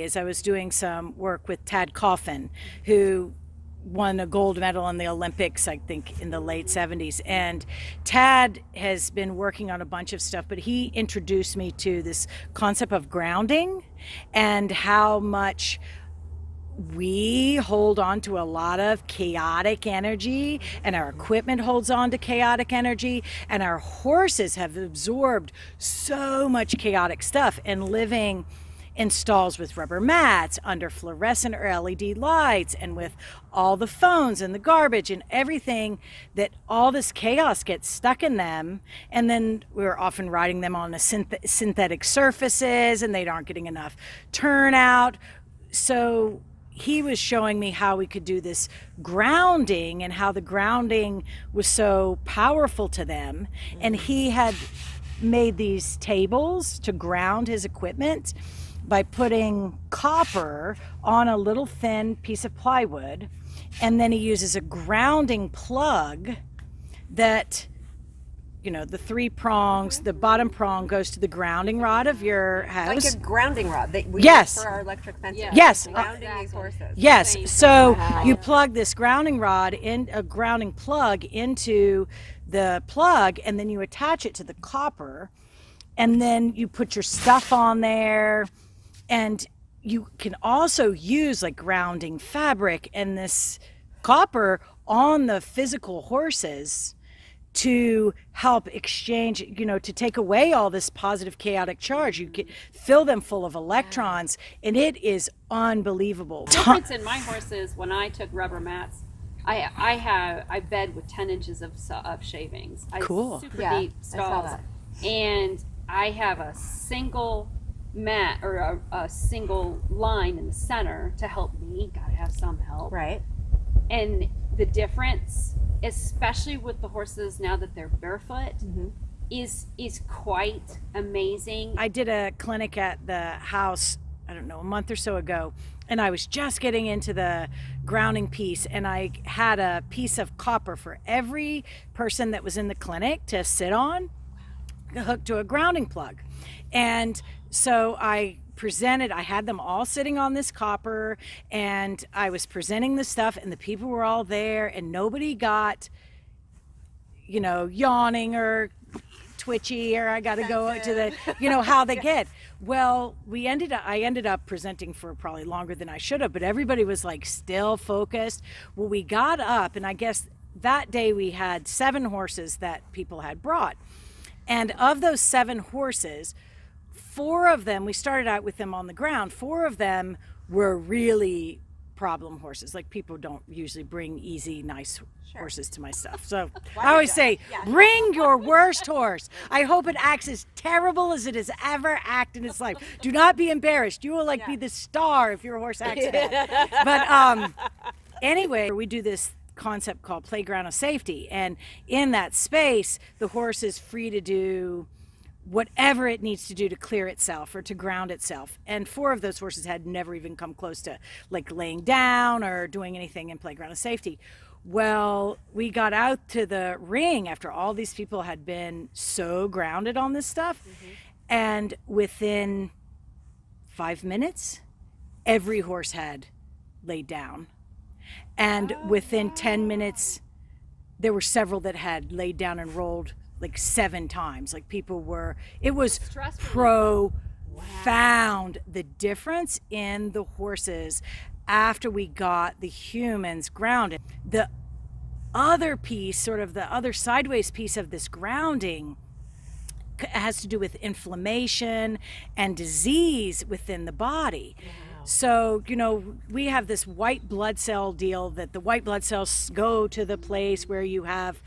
As I was doing some work with Tad Coffin, who won a gold medal in the Olympics, I think in the late 70s. And Tad has been working on a bunch of stuff, but he introduced me to this concept of grounding and how much we hold on to a lot of chaotic energy, and our equipment holds on to chaotic energy, and our horses have absorbed so much chaotic stuff, and living in stalls with rubber mats, under fluorescent or LED lights, and with all the phones and the garbage and everything, that all this chaos gets stuck in them. And then we're often riding them on synthetic surfaces, and they aren't getting enough turnout. So he was showing me how we could do this grounding, and how the grounding was so powerful to them. And he had made these tables to ground his equipment by putting copper on a little thin piece of plywood, and then he uses a grounding plug that, you know, the three prongs, the bottom prong goes to the grounding rod of your house. Like a grounding rod that we yes. use for our electric fences. Yes. Grounding these horses. Yes. So you plug this grounding rod in, a grounding plug into the plug, and then you attach it to the copper, and then you put your stuff on there. And you can also use like grounding fabric and this copper on the physical horses to help exchange, you know, to take away all this positive chaotic charge. You can fill them full of electrons, and it is unbelievable. The difference in my horses, when I took rubber mats, I bed with 10 inches of shavings. Cool. Super deep stalls. And I have a single mat, or a single line in the center to help me. Gotta have some help. Right. And the difference, especially with the horses now that they're barefoot, is quite amazing. I did a clinic at the house, I don't know, a month or so ago, and I was just getting into the grounding piece, and I had a piece of copper for every person that was in the clinic to sit on, hooked to a grounding plug. And so I presented, I had them all sitting on this copper, and I was presenting the stuff, and the people were all there, and nobody got, you know, yawning or twitchy, or I got to go to the, you know, how they get. Well, I ended up presenting for probably longer than I should have, but everybody was like still focused. Well, we got up, and I guess that day we had 7 horses that people had brought. And of those 7 horses, 4 of them, we started out with them on the ground. 4 of them were really problem horses. Like, people don't usually bring easy, nice horses to my stuff. So I always say, bring your worst horse. I hope it acts as terrible as it has ever acted in its life. Do not be embarrassed. You will like be the star if your horse acts bad. But anyway, we do this concept called playground of safety, and in that space the horse is free to do whatever it needs to do to clear itself or to ground itself. And 4 of those horses had never even come close to like laying down or doing anything in playground of safety. Well, we got out to the ring after all these people had been so grounded on this stuff, and within 5 minutes every horse had laid down. And within 10 minutes, there were several that had laid down and rolled like 7 times. Like, people were, it was profound, the difference in the horses after we got the humans grounded. The other piece, sort of the other sideways piece of this grounding, has to do with inflammation and disease within the body. So, you know, we have this white blood cell deal, that the white blood cells go to the place where you have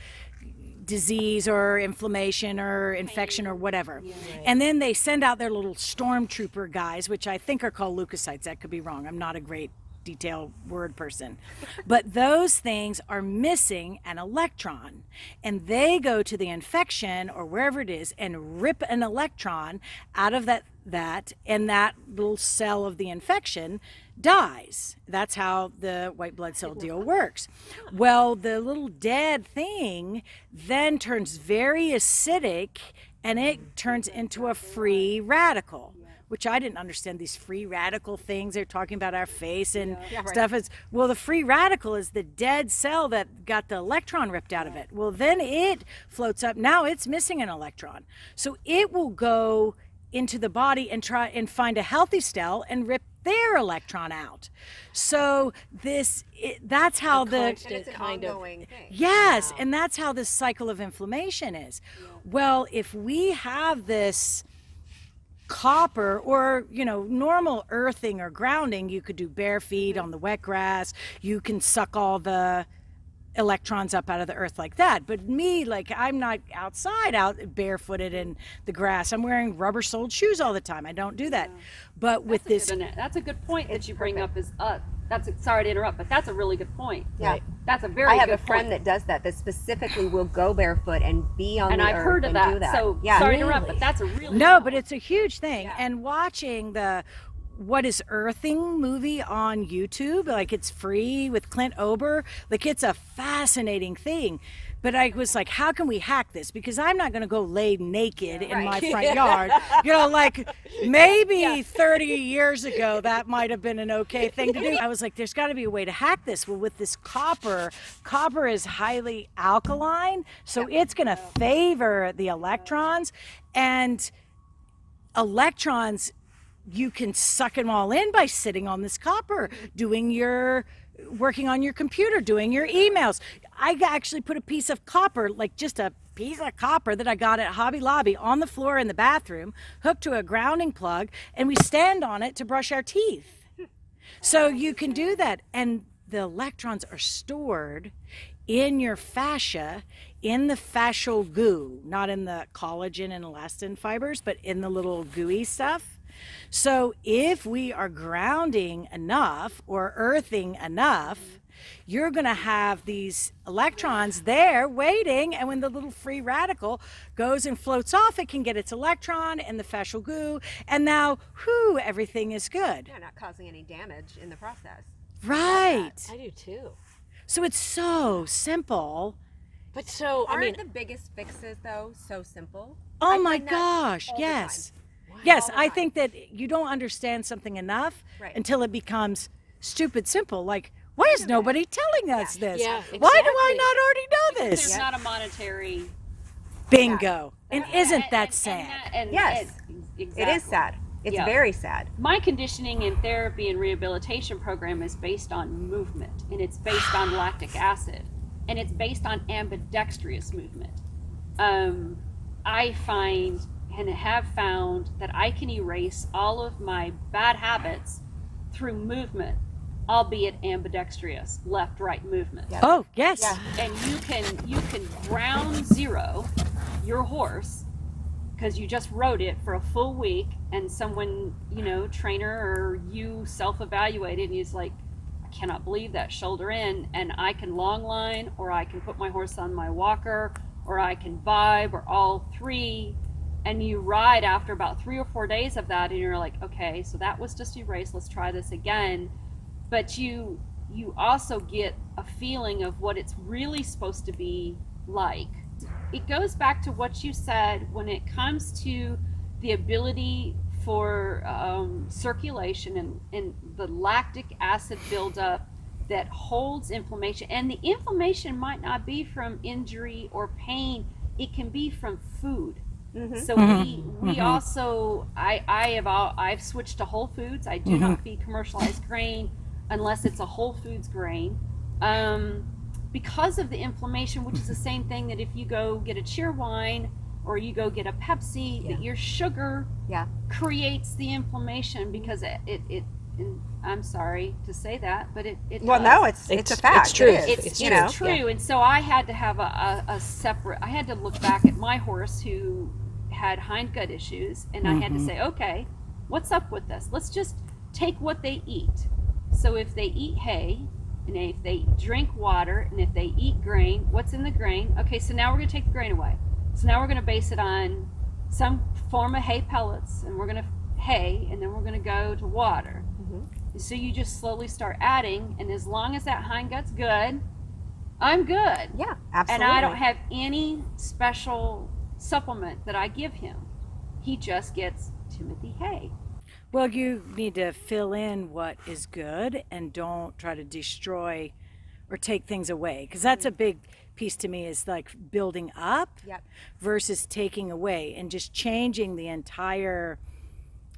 disease or inflammation or infection or whatever. And then they send out their little stormtrooper guys, which I think are called leukocytes. That could be wrong. I'm not a great detailed word person. But those things are missing an electron, and they go to the infection or wherever it is and rip an electron out of that, and that little cell of the infection dies. That's how the white blood cell deal works. Well, the little dead thing then turns very acidic, and it turns into a free radical, which I didn't understand, these free radical things they're talking about our face and Yeah, right. stuff. Is, well, the free radical is the dead cell that got the electron ripped out of it. Well, then it floats up. Now it's missing an electron. So it will go into the body and try and find a healthy cell and rip their electron out. So that's how the And it's an ongoing thing. yes, and that's how this cycle of inflammation is. Well, if we have this copper or normal earthing or grounding, you could do bare feet on the wet grass, you can suck all the electrons up out of the earth like that. But me, like, I'm not outside out barefooted in the grass. I'm wearing rubber soled shoes all the time. I don't do that. But with this, That's a good point that you bring up. Is sorry to interrupt, but that's a really good point. Yeah. Right. That's a very I have good a friend point. that does that specifically will go barefoot and be on And the I've earth heard of and do that. that. So yeah. sorry to interrupt, but that's a really no, good but one. it's a huge thing. Yeah. And watching the What is Earthing movie on YouTube, like, it's free with Clint Ober, like, it's a fascinating thing. But I was like, how can we hack this? Because I'm not going to go lay naked in my front yard. Like, maybe 30 years ago that might have been an okay thing to do. I was like, there's got to be a way to hack this. Well, with this copper is highly alkaline, so it's going to favor the electrons, and electrons, you can suck them all in by sitting on this copper, working on your computer, doing your emails. I actually put a piece of copper, like just a piece of copper that I got at Hobby Lobby, on the floor in the bathroom, hooked to a grounding plug, and we stand on it to brush our teeth. So you can do that. And the electrons are stored in your fascia, in the fascial goo, not in the collagen and elastin fibers, but in the little gooey stuff. So if we are grounding enough or earthing enough, you're going to have these electrons there waiting, and when the little free radical goes and floats off, it can get its electron in the fascial goo, and now, everything is good. Yeah, not causing any damage in the process. Right. I do too. So it's so simple. But so, Aren't the biggest fixes, though, so simple? Oh I my find that gosh, all the yes. time. Yes, All the I time. think that you don't understand something enough Right. until it becomes stupid simple. Like, why is nobody telling us this? Yeah, Why do I exactly. not already know There's this? not a monetary. Bingo. And isn't that and sad? Yes. exactly. It is sad. It's Yeah. very sad. My conditioning and therapy and rehabilitation program is based on movement, and it's based on lactic acid, and it's based on ambidextrous movement. I find and have found that I can erase all of my bad habits through movement, albeit ambidextrous, left-right movement. Yeah. Oh, yes. Yeah. And you can ground zero your horse, because you just rode it for a full week, and someone, trainer or you self-evaluated, and he's like, I cannot believe that shoulder in, and I can long line, or I can put my horse on my walker, or I can vibe, or all three. And you ride after about 3 or 4 days of that, and you're like, okay, so that was just erased, let's try this again. But you also get a feeling of what it's really supposed to be like. It goes back to what you said when it comes to the ability for circulation and the lactic acid buildup that holds inflammation. And the inflammation might not be from injury or pain, it can be from food. So we also, I've switched to whole foods. I do not feed commercialized grain unless it's a whole foods grain, because of the inflammation, which is the same thing that if you go get a Cheerwine or you go get a Pepsi, that your sugar creates the inflammation, because it and I'm sorry to say that, but it Well, does. no, it's a fact. It's true. It is. It's you know. true. And so I had to have a separate, I had to look back at my horse who had hindgut issues, and I had to say, okay, what's up with this? Let's just take what they eat. So if they eat hay, and if they drink water, and if they eat grain, what's in the grain? Okay, so now we're going to take the grain away. So now we're going to base it on some form of hay pellets, and we're going to hay, and then we're going to go to water. So you just slowly start adding, and as long as that hindgut's good, I'm good. Yeah, absolutely. And I don't have any special supplement that I give him. He just gets Timothy hay. Well, you need to fill in what is good and don't try to destroy or take things away, because that's a big piece to me, is like building up Yep. versus taking away, and just changing the entire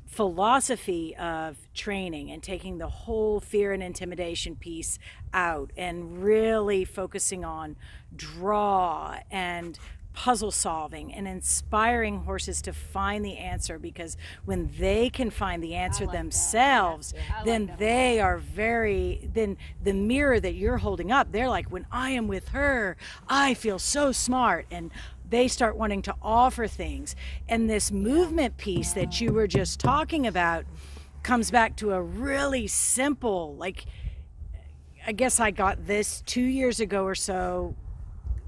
philosophy of training and taking the whole fear and intimidation piece out and really focusing on draw and puzzle solving and inspiring horses to find the answer, because when they can find the answer themselves, then they are then the mirror that you're holding up, they're like, when I am with her, I feel so smart, and they start wanting to offer things. And this movement piece that you were just talking about comes back to a really simple, like, I guess I got this 2 years ago or so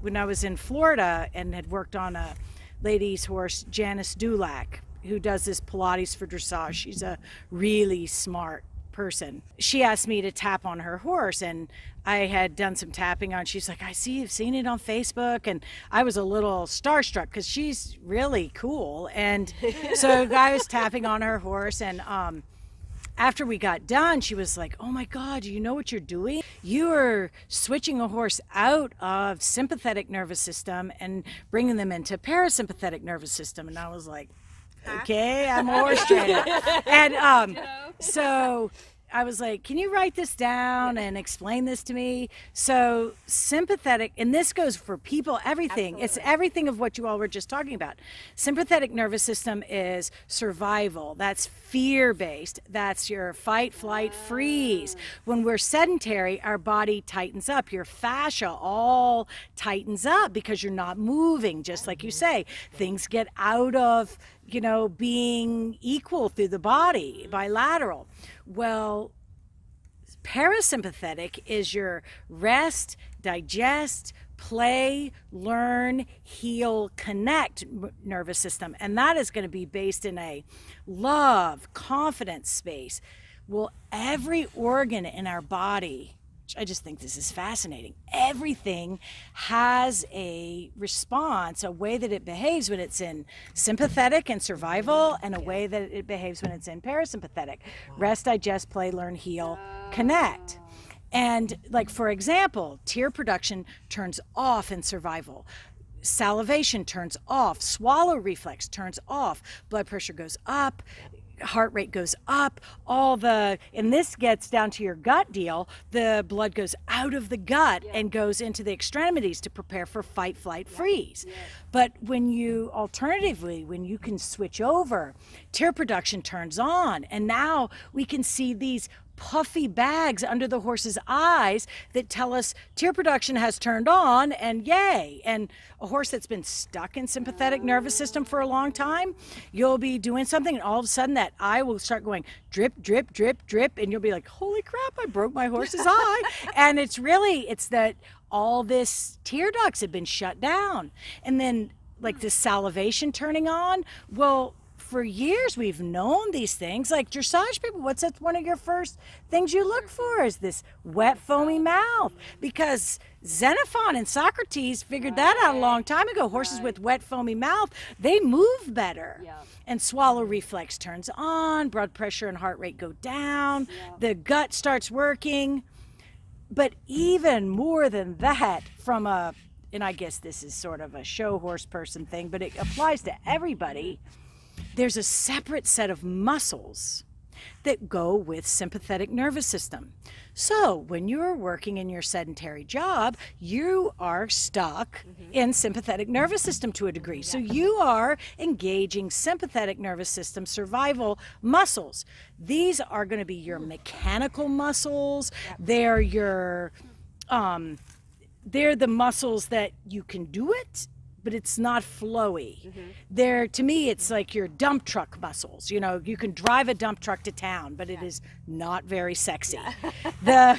when I was in Florida and had worked on a lady's horse, Janice Dulac, who does this Pilates for dressage. She's a really smart person. She asked me to tap on her horse, and I had done some tapping on. She's like, I see you've seen it on Facebook. And I was a little starstruck because she's really cool. And so I was tapping on her horse, and after we got done, she was like, oh my God, do you know what you're doing? You are switching a horse out of sympathetic nervous system and bringing them into parasympathetic nervous system. And I was like, okay, I'm a horse trainer. And so I was like, can you write this down and explain this to me? So sympathetic, and this goes for people, everything. Absolutely. It's everything of what you all were just talking about. Sympathetic nervous system is survival. That's fear-based. That's your fight, flight, freeze. When we're sedentary, our body tightens up. Your fascia all tightens up because you're not moving, just like you say. Things get out of, being equal through the body, bilateral. Well, parasympathetic is your rest, digest, play, learn, heal, connect nervous system. And that is going to be based in a love, confidence space. Well, every organ in our body, I just think this is fascinating. Everything has a response, a way that it behaves when it's in sympathetic and survival, and a way that it behaves when it's in parasympathetic. Rest, digest, play, learn, heal, connect. And like, for example, tear production turns off in survival. Salivation turns off. Swallow reflex turns off. Blood pressure goes up. Heart rate goes up, and this gets down to your gut deal, the blood goes out of the gut and goes into the extremities to prepare for fight, flight, freeze. But when you can switch over, tear production turns on, and now we can see these puffy bags under the horse's eyes that tell us tear production has turned on, and yay. And a horse that's been stuck in sympathetic nervous system for a long time, you'll be doing something and all of a sudden that eye will start going drip, drip, drip, drip, and you'll be like, holy crap, I broke my horse's eye. And it's that all this tear ducts have been shut down. And then like this salivation turning on, well, for years we've known these things. Like dressage people, what's that one of your first things you look for is this wet foamy mouth, because Xenophon and Socrates figured that out a long time ago. Horses with wet foamy mouth, they move better. And swallow reflex turns on, blood pressure and heart rate go down, the gut starts working. But even more than that, and I guess this is sort of a show horse person thing, but it applies to everybody, there's a separate set of muscles that go with sympathetic nervous system. So when you're working in your sedentary job, you are stuck in sympathetic nervous system to a degree. So you are engaging sympathetic nervous system survival muscles. These are going to be your mechanical muscles. They're they're the muscles that you can do it, but it's not flowy. To me, it's like your dump truck muscles. You can drive a dump truck to town, but it is not very sexy. The